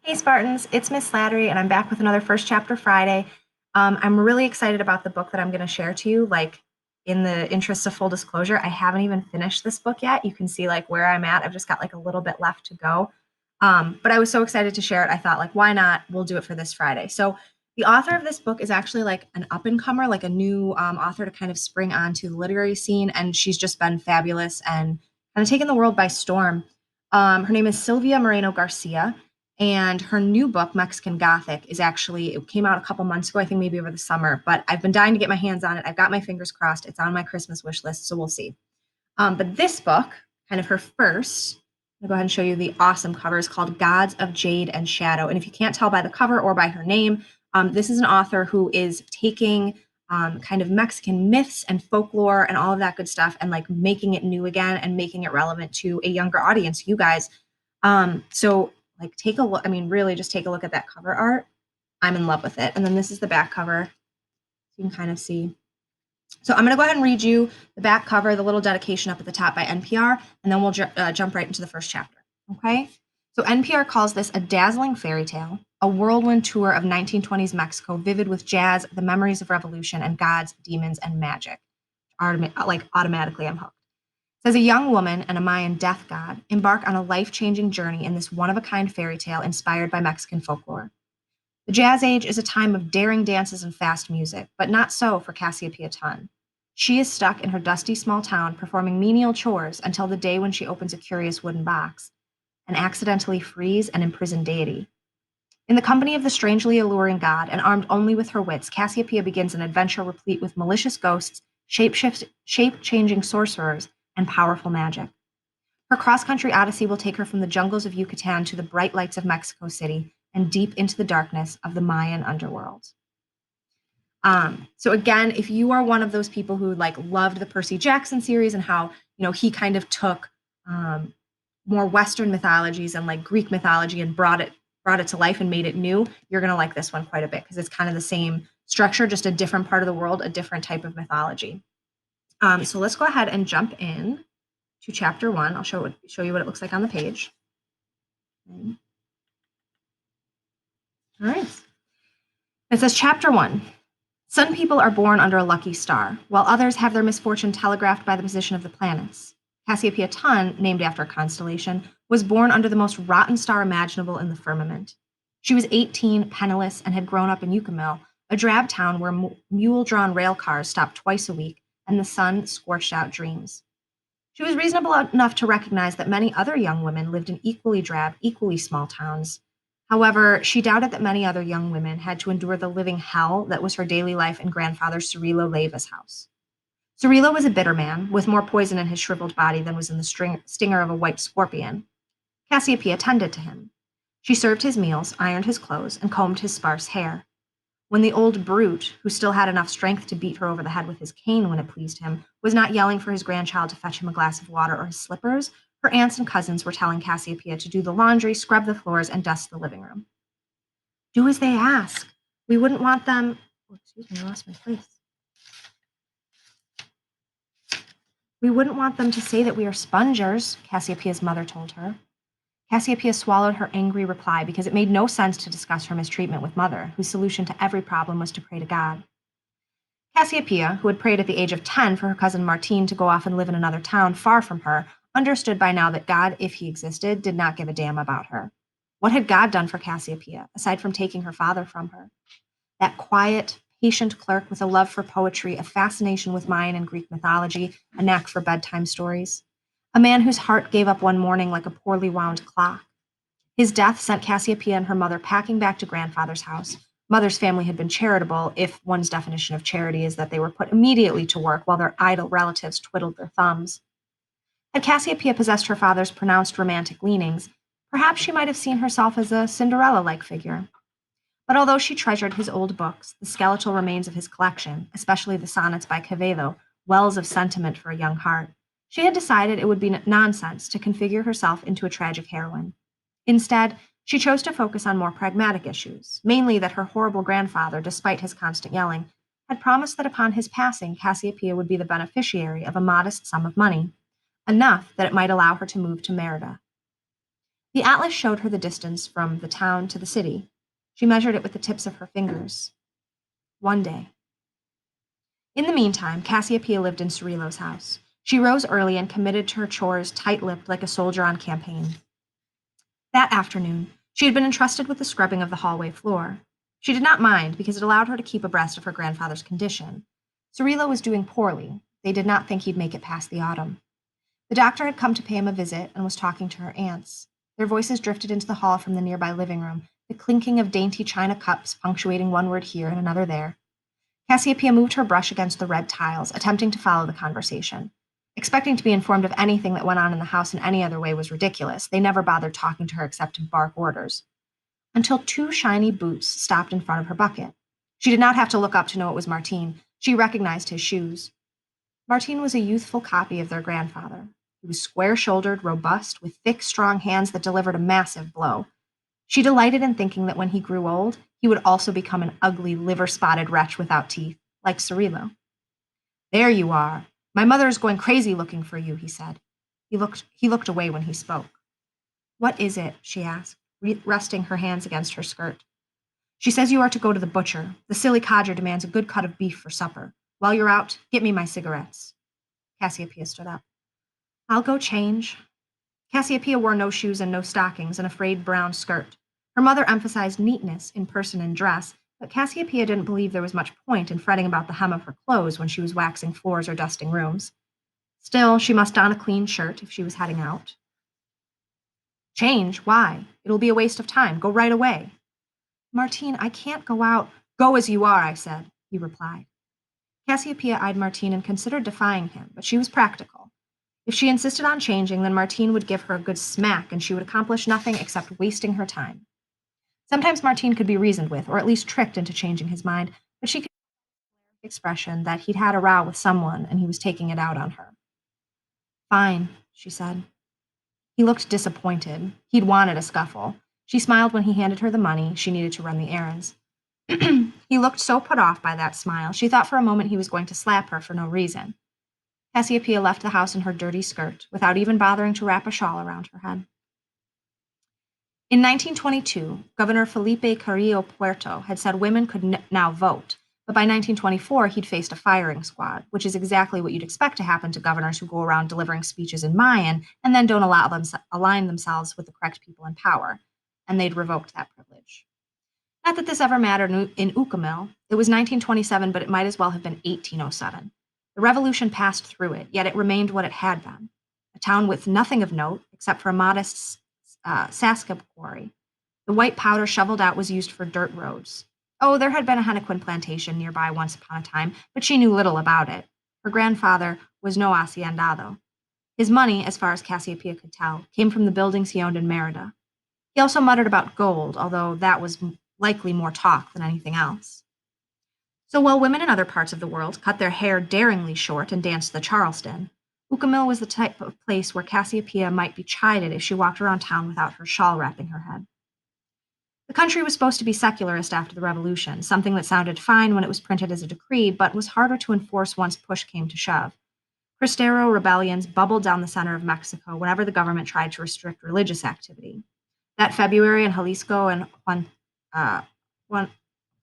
Hey Spartans, it's Miss Slattery, and I'm back with another First Chapter Friday. I'm really excited about the book that I'm going to share to you. In the interest of full disclosure, I haven't even finished this book yet. You can see where I'm at. I've just got a little bit left to go. But I was so excited to share it. I thought why not? We'll do it for this Friday. So the author of this book is actually an up and comer, a new author to kind of spring onto the literary scene, and she's just been fabulous and kind of taken the world by storm. Her name is Silvia Moreno-Garcia. And her new book, Mexican Gothic, it came out a couple months ago, I think maybe over the summer, but I've been dying to get my hands on it. I've got my fingers crossed. It's on my Christmas wish list, so we'll see. But this book, kind of her first, I'll go ahead and show you the awesome cover, is called Gods of Jade and Shadow. And if you can't tell by the cover or by her name, this is an author who is taking kind of Mexican myths and folklore and all of that good stuff and making it new again and making it relevant to a younger audience, you guys. So take a look. I mean, really just take a look at that cover art. I'm in love with it. And then this is the back cover. You can kind of see. So I'm going to go ahead and read you the back cover, the little dedication up at the top by NPR, and then we'll jump right into the first chapter. Okay? So NPR calls this a dazzling fairy tale, a whirlwind tour of 1920s Mexico, vivid with jazz, the memories of revolution, and gods, demons, and magic. Automatically, I'm hooked. Says a young woman and a Mayan death god embark on a life-changing journey in this one-of-a-kind fairy tale inspired by Mexican folklore. The Jazz Age is a time of daring dances and fast music, but not so for Casiopeia Tun. She is stuck in her dusty small town performing menial chores until the day when she opens a curious wooden box and accidentally frees an imprisoned deity. In the company of the strangely alluring god and armed only with her wits, Casiopeia begins an adventure replete with malicious ghosts, shape-changing sorcerers, and powerful magic. Her cross-country odyssey will take her from the jungles of Yucatan to the bright lights of Mexico City and deep into the darkness of the Mayan underworld. So again, if you are one of those people who loved the Percy Jackson series and how he kind of took more Western mythologies and Greek mythology and brought it to life and made it new, you're gonna like this one quite a bit because it's kind of the same structure, just a different part of the world, a different type of mythology. So let's go ahead and jump in to chapter 1. I'll show you what it looks like on the page. Okay. All right. It says chapter 1. Some people are born under a lucky star, while others have their misfortune telegraphed by the position of the planets. Casiopeia Tun, named after a constellation, was born under the most rotten star imaginable in the firmament. She was 18, penniless, and had grown up in Ucamil, a drab town where mule-drawn rail cars stopped twice a week and the sun scorched out dreams. She was reasonable enough to recognize that many other young women lived in equally drab, equally small towns. However, she doubted that many other young women had to endure the living hell that was her daily life in grandfather Cirilo Leiva's house. Cirilo was a bitter man, with more poison in his shriveled body than was in the stinger of a white scorpion. Cassiopea tended to him. She served his meals, ironed his clothes, and combed his sparse hair. When the old brute, who still had enough strength to beat her over the head with his cane when it pleased him, was not yelling for his grandchild to fetch him a glass of water or his slippers, her aunts and cousins were telling Cassiopea to do the laundry, scrub the floors, and dust the living room. Do as they ask. We wouldn't want them. Oh, excuse me, I lost my place. We wouldn't want them to say that we are spongers, Cassiopeia's mother told her. Cassiopea swallowed her angry reply because it made no sense to discuss her mistreatment with Mother, whose solution to every problem was to pray to God. Cassiopea, who had prayed at the age of 10 for her cousin Martine to go off and live in another town far from her, understood by now that God, if he existed, did not give a damn about her. What had God done for Cassiopea, aside from taking her father from her? That quiet, patient clerk with a love for poetry, a fascination with Mayan and Greek mythology, a knack for bedtime stories. A man whose heart gave up one morning like a poorly wound clock. His death sent Cassiopea and her mother packing back to grandfather's house. Mother's family had been charitable, if one's definition of charity is that they were put immediately to work while their idle relatives twiddled their thumbs. Had Cassiopea possessed her father's pronounced romantic leanings, perhaps she might have seen herself as a Cinderella-like figure. But although she treasured his old books, the skeletal remains of his collection, especially the sonnets by Quevedo, wells of sentiment for a young heart, she had decided it would be nonsense to configure herself into a tragic heroine. Instead, she chose to focus on more pragmatic issues, mainly that her horrible grandfather, despite his constant yelling, had promised that upon his passing, Cassiopea would be the beneficiary of a modest sum of money, enough that it might allow her to move to Merida. The atlas showed her the distance from the town to the city. She measured it with the tips of her fingers. 1 day. In the meantime, Cassiopeia lived in Cerilo's house. She rose early and committed to her chores tight-lipped like a soldier on campaign. That afternoon, she had been entrusted with the scrubbing of the hallway floor. She did not mind because it allowed her to keep abreast of her grandfather's condition. Cerilo was doing poorly. They did not think he'd make it past the autumn. The doctor had come to pay him a visit and was talking to her aunts. Their voices drifted into the hall from the nearby living room, the clinking of dainty china cups punctuating one word here and another there. Cassiopeia moved her brush against the red tiles, attempting to follow the conversation. Expecting to be informed of anything that went on in the house in any other way was ridiculous. They never bothered talking to her except to bark orders. Until two shiny boots stopped in front of her bucket. She did not have to look up to know it was Martin. She recognized his shoes. Martin was a youthful copy of their grandfather. He was square-shouldered, robust, with thick, strong hands that delivered a massive blow. She delighted in thinking that when he grew old, he would also become an ugly, liver-spotted wretch without teeth, like Cerilo. "There you are. My mother is going crazy looking for you," he said. He looked away when he spoke. "What is it?" she asked, resting her hands against her skirt. "She says you are to go to the butcher. The silly codger demands a good cut of beef for supper. While you're out, get me my cigarettes." Cassiopeia stood up. "I'll go change." Cassiopeia wore no shoes and no stockings, and a frayed brown skirt. Her mother emphasized neatness in person and dress, but Cassiopeia didn't believe there was much point in fretting about the hem of her clothes when she was waxing floors or dusting rooms. Still, she must don a clean shirt if she was heading out. "Change? Why? It'll be a waste of time. Go right away." "Martin, I can't go out." "Go as you are," I said, he replied. Cassiopeia eyed Martin and considered defying him, but she was practical. If she insisted on changing, then Martin would give her a good smack, and she would accomplish nothing except wasting her time. Sometimes Martin could be reasoned with, or at least tricked into changing his mind, but she could get the expression that he'd had a row with someone and he was taking it out on her. "Fine," she said. He looked disappointed. He'd wanted a scuffle. She smiled when he handed her the money she needed to run the errands. He looked so put off by that smile, she thought for a moment he was going to slap her for no reason. Cassiopeia left the house in her dirty skirt, without even bothering to wrap a shawl around her head. In 1922, Governor Felipe Carrillo Puerto had said women could now vote, but by 1924 he'd faced a firing squad, which is exactly what you'd expect to happen to governors who go around delivering speeches in Mayan and then don't align themselves with the correct people in power, and they'd revoked that privilege. Not that this ever mattered in Ucamil. It was 1927, but it might as well have been 1807. The revolution passed through it, yet it remained what it had been, a town with nothing of note except for a modest Saskab quarry. The white powder shoveled out was used for dirt roads. Oh, there had been a henequen plantation nearby once upon a time, but she knew little about it. Her grandfather was no haciendado. His money, as far as Cassiopeia could tell, came from the buildings he owned in Merida. He also muttered about gold, although that was likely more talk than anything else. So while women in other parts of the world cut their hair daringly short and danced the Charleston, Ucamil was the type of place where Cassiopeia might be chided if she walked around town without her shawl wrapping her head. The country was supposed to be secularist after the revolution, something that sounded fine when it was printed as a decree, but was harder to enforce once push came to shove. Cristero rebellions bubbled down the center of Mexico whenever the government tried to restrict religious activity. That February in Jalisco and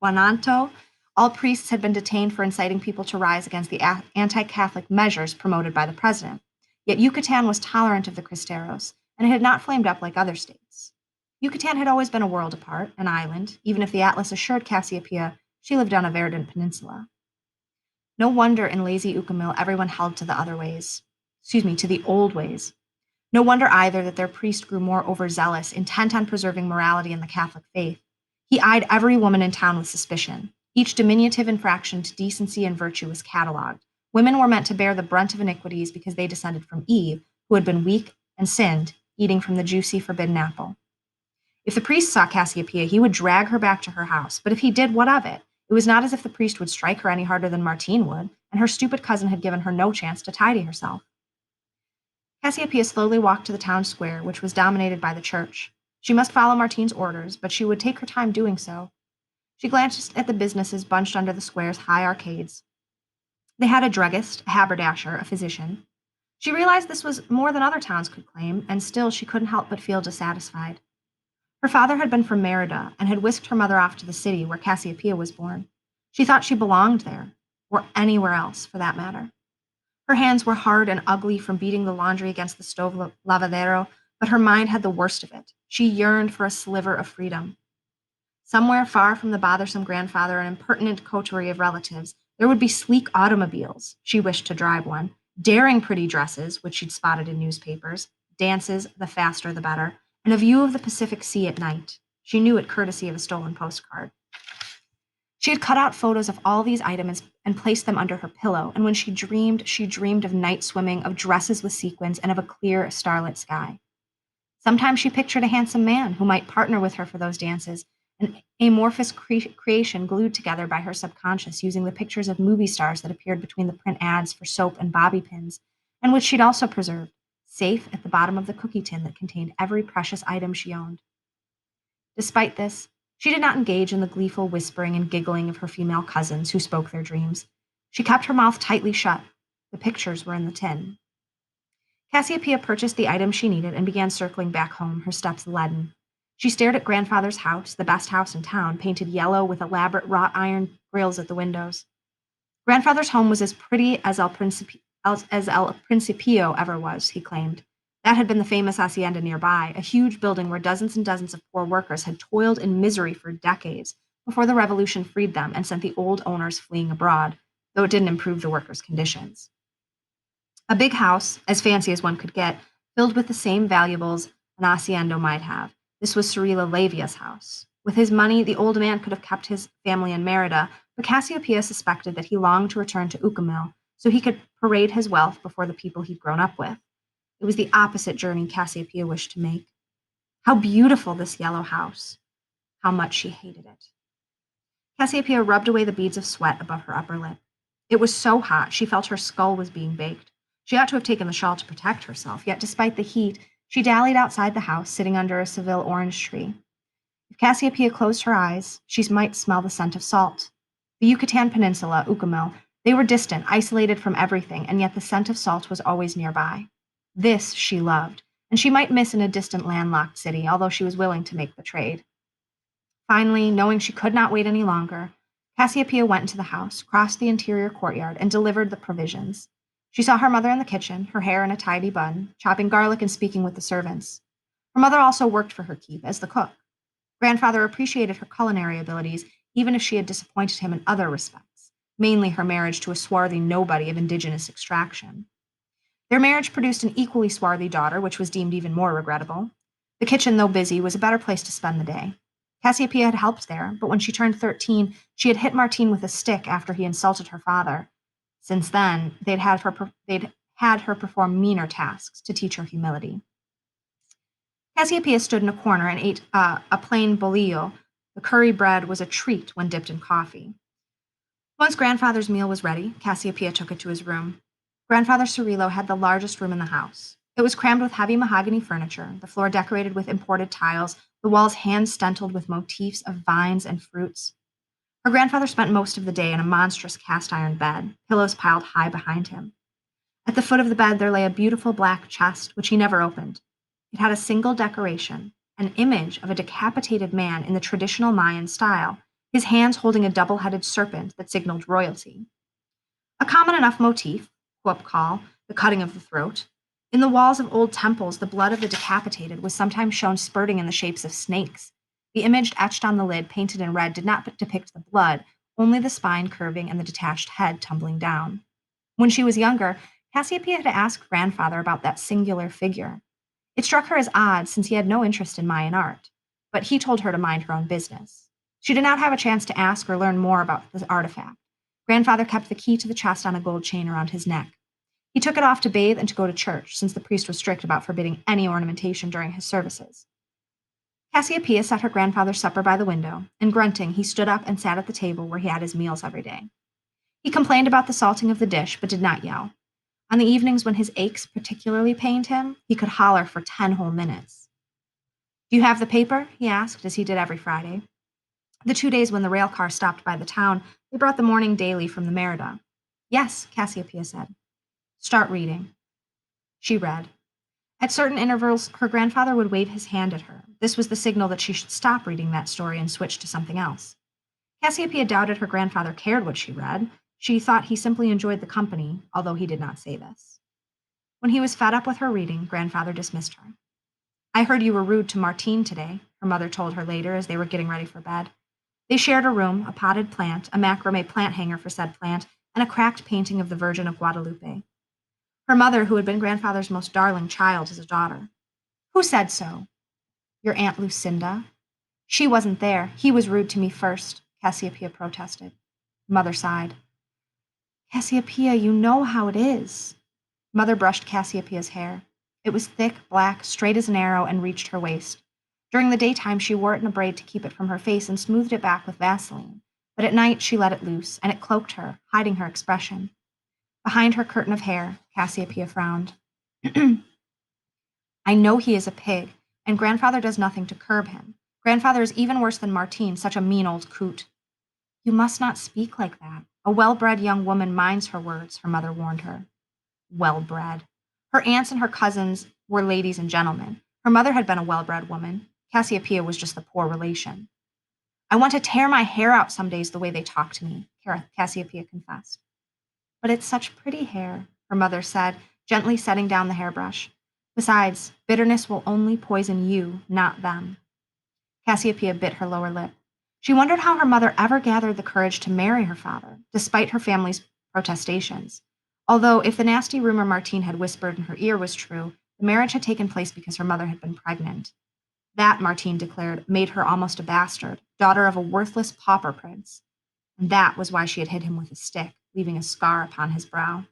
Guanajuato, all priests had been detained for inciting people to rise against the anti-Catholic measures promoted by the president. Yet Yucatan was tolerant of the Cristeros, and it had not flamed up like other states. Yucatan had always been a world apart, an island, even if the atlas assured Cassiopeia she lived on a verdant peninsula. No wonder in lazy Ucamil everyone held to to the old ways. No wonder either that their priest grew more overzealous, intent on preserving morality in the Catholic faith. He eyed every woman in town with suspicion. Each diminutive infraction to decency and virtue was catalogued. Women were meant to bear the brunt of iniquities because they descended from Eve, who had been weak and sinned, eating from the juicy forbidden apple. If the priest saw Cassiopeia, he would drag her back to her house, but if he did, what of it? It was not as if the priest would strike her any harder than Martin would, and her stupid cousin had given her no chance to tidy herself. Cassiopeia slowly walked to the town square, which was dominated by the church. She must follow Martin's orders, but she would take her time doing so. She glanced at the businesses bunched under the square's high arcades. They had a druggist, a haberdasher, a physician. She realized this was more than other towns could claim, and still she couldn't help but feel dissatisfied. Her father had been from Merida and had whisked her mother off to the city where Casiopeia was born. She thought she belonged there, or anywhere else for that matter. Her hands were hard and ugly from beating the laundry against the stove lavadero, but her mind had the worst of it. She yearned for a sliver of freedom. Somewhere far from the bothersome grandfather and impertinent coterie of relatives, there would be sleek automobiles. She wished to drive one, daring pretty dresses, which she'd spotted in newspapers, dances, the faster the better, and a view of the Pacific Sea at night. She knew it courtesy of a stolen postcard. She had cut out photos of all these items and placed them under her pillow, and when she dreamed of night swimming, of dresses with sequins, and of a clear, starlit sky. Sometimes she pictured a handsome man who might partner with her for those dances, an amorphous creation glued together by her subconscious using the pictures of movie stars that appeared between the print ads for soap and bobby pins, and which she'd also preserved, safe at the bottom of the cookie tin that contained every precious item she owned. Despite this, she did not engage in the gleeful whispering and giggling of her female cousins who spoke their dreams. She kept her mouth tightly shut. The pictures were in the tin. Cassiopeia purchased the items she needed and began circling back home, her steps leaden. She stared at grandfather's house, the best house in town, painted yellow with elaborate wrought iron grills at the windows. Grandfather's home was as pretty as El Principio ever was, he claimed. That had been the famous hacienda nearby, a huge building where dozens and dozens of poor workers had toiled in misery for decades before the revolution freed them and sent the old owners fleeing abroad, though it didn't improve the workers' conditions. A big house, as fancy as one could get, filled with the same valuables an hacienda might have. This was Cirilo Levia's house. With his money, the old man could have kept his family in Merida, but Cassiopeia suspected that he longed to return to Ucamil so he could parade his wealth before the people he'd grown up with. It was the opposite journey Cassiopeia wished to make. How beautiful this yellow house! How much she hated it. Cassiopeia rubbed away the beads of sweat above her upper lip. It was so hot, she felt her skull was being baked. She ought to have taken the shawl to protect herself, yet despite the heat, she dallied outside the house, sitting under a Seville orange tree. If Cassiopeia closed her eyes, she might smell the scent of salt. The Yucatan Peninsula, Ucamil, they were distant, isolated from everything, and yet the scent of salt was always nearby. This she loved, and she might miss in a distant landlocked city, although she was willing to make the trade. Finally, knowing she could not wait any longer, Cassiopeia went into the house, crossed the interior courtyard, and delivered the provisions. She saw her mother in the kitchen, her hair in a tidy bun, chopping garlic and speaking with the servants. Her mother also worked for her keep as the cook. Grandfather appreciated her culinary abilities, even if she had disappointed him in other respects, mainly her marriage to a swarthy nobody of indigenous extraction. Their marriage produced an equally swarthy daughter, which was deemed even more regrettable. The kitchen, though busy, was a better place to spend the day. Cassiopeia had helped there, but when she turned 13, she had hit Martine with a stick after he insulted her father. Since then, they'd had her perform meaner tasks to teach her humility. Cassiopeia stood in a corner and ate a plain bolillo. The curry bread was a treat when dipped in coffee. Once grandfather's meal was ready, Cassiopeia took it to his room. Grandfather Cirilo had the largest room in the house. It was crammed with heavy mahogany furniture, the floor decorated with imported tiles, the walls hand-stenciled with motifs of vines and fruits. Her grandfather spent most of the day in a monstrous cast-iron bed, pillows piled high behind him. At the foot of the bed there lay a beautiful black chest, which he never opened. It had a single decoration, an image of a decapitated man in the traditional Mayan style, his hands holding a double-headed serpent that signaled royalty. A common enough motif, Huapcal, the cutting of the throat. In the walls of old temples, the blood of the decapitated was sometimes shown spurting in the shapes of snakes. The image etched on the lid, painted in red, did not depict the blood, only the spine curving and the detached head tumbling down. When she was younger, Cassiopeia had asked grandfather about that singular figure. It struck her as odd since he had no interest in Mayan art, but he told her to mind her own business. She did not have a chance to ask or learn more about the artifact. Grandfather kept the key to the chest on a gold chain around his neck. He took it off to bathe and to go to church, since the priest was strict about forbidding any ornamentation during his services. Cassiopeia set her grandfather's supper by the window, and grunting, he stood up and sat at the table where he had his meals every day. He complained about the salting of the dish, but did not yell. On the evenings when his aches particularly pained him, he could holler for 10 whole minutes. "Do you have the paper?" he asked, as he did every Friday. The 2 days when the rail car stopped by the town, they brought the morning daily from the Merida. "Yes," Cassiopeia said. "Start reading." She read. At certain intervals, her grandfather would wave his hand at her. This was the signal that she should stop reading that story and switch to something else. Cassiopea doubted her grandfather cared what she read. She thought he simply enjoyed the company, although he did not say this. When he was fed up with her reading, grandfather dismissed her. I heard you were rude to Martine today, her mother told her later as they were getting ready for bed. They shared a room, a potted plant, a macrame plant hanger for said plant, and a cracked painting of the Virgin of Guadalupe. Her mother, who had been grandfather's most darling child as a daughter. Who said so? Your Aunt Lucinda. She wasn't there. He was rude to me first, Cassiopea protested. Mother sighed. Cassiopea, you know how it is. Mother brushed Cassiopeia's hair. It was thick, black, straight as an arrow, and reached her waist. During the daytime, she wore it in a braid to keep it from her face and smoothed it back with Vaseline. But at night, she let it loose, and it cloaked her, hiding her expression. Behind her curtain of hair, Cassiopea frowned. I know he is a pig, and grandfather does nothing to curb him. Grandfather is even worse than Martine, such a mean old coot. You must not speak like that. A well-bred young woman minds her words, her mother warned her. Well-bred. Her aunts and her cousins were ladies and gentlemen. Her mother had been a well-bred woman. Cassiopea was just the poor relation. I want to tear my hair out some days the way they talk to me, Cassiopea confessed. But it's such pretty hair, her mother said, gently setting down the hairbrush. Besides, bitterness will only poison you, not them. Cassiopea bit her lower lip. She wondered how her mother ever gathered the courage to marry her father, despite her family's protestations. Although, if the nasty rumor Martine had whispered in her ear was true, the marriage had taken place because her mother had been pregnant. That, Martine declared, made her almost a bastard, daughter of a worthless pauper prince. And that was why she had hit him with a stick, leaving a scar upon his brow.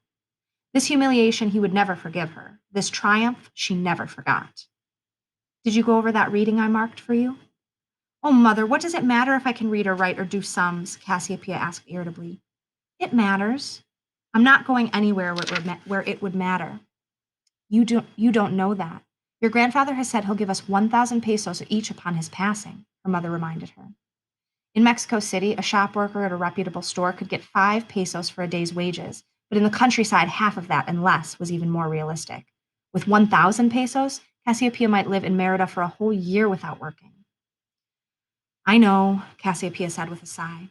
This humiliation he would never forgive her. This triumph she never forgot. Did you go over that reading I marked for you? Oh, Mother, what does it matter if I can read or write or do sums? Cassiopea asked irritably. It matters. I'm not going anywhere where it would matter. You don't know that. Your grandfather has said he'll give us 1,000 pesos each upon his passing, her mother reminded her. In Mexico City, a shop worker at a reputable store could get 5 pesos for a day's wages, but in the countryside, half of that and less was even more realistic. With 1,000 pesos, Cassiopea might live in Merida for a whole year without working. I know, Cassiopea said with a sigh.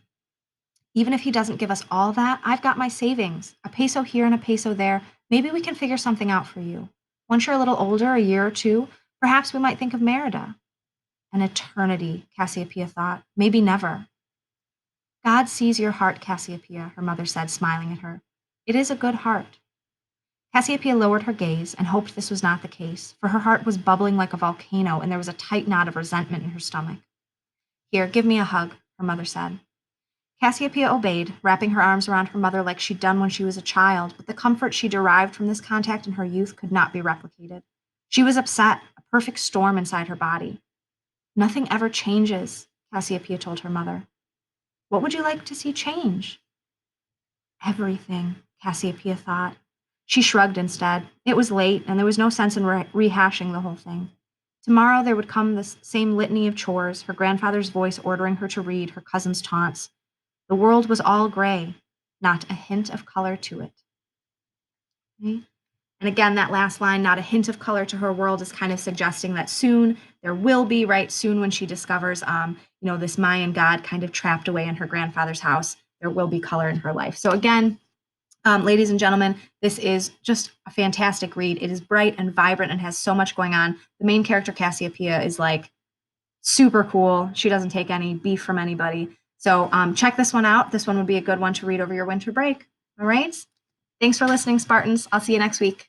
Even if he doesn't give us all that, I've got my savings. A peso here and a peso there. Maybe we can figure something out for you. Once you're a little older, a year or two, perhaps we might think of Merida. An eternity, Cassiopea thought. Maybe never. God sees your heart, Cassiopea, her mother said, smiling at her. It is a good heart. Cassiopea lowered her gaze and hoped this was not the case, for her heart was bubbling like a volcano and there was a tight knot of resentment in her stomach. Here, give me a hug, her mother said. Cassiopea obeyed, wrapping her arms around her mother like she'd done when she was a child, but the comfort she derived from this contact in her youth could not be replicated. She was upset, a perfect storm inside her body. Nothing ever changes, Cassiopea told her mother. What would you like to see change? Everything, Cassiopea thought. She shrugged instead. It was late, and there was no sense in rehashing the whole thing. Tomorrow there would come the same litany of chores, her grandfather's voice ordering her to read, her cousin's taunts. The world was all gray, not a hint of color to it. Okay? And again, that last line, not a hint of color to her world, is kind of suggesting that soon there will be, right? Soon when she discovers, this Mayan god kind of trapped away in her grandfather's house, there will be color in her life. So again, ladies and gentlemen, this is just a fantastic read. It is bright and vibrant and has so much going on. The main character, Cassiopea, is like super cool. She doesn't take any beef from anybody. So check this one out. This one would be a good one to read over your winter break. All right. Thanks for listening, Spartans. I'll see you next week.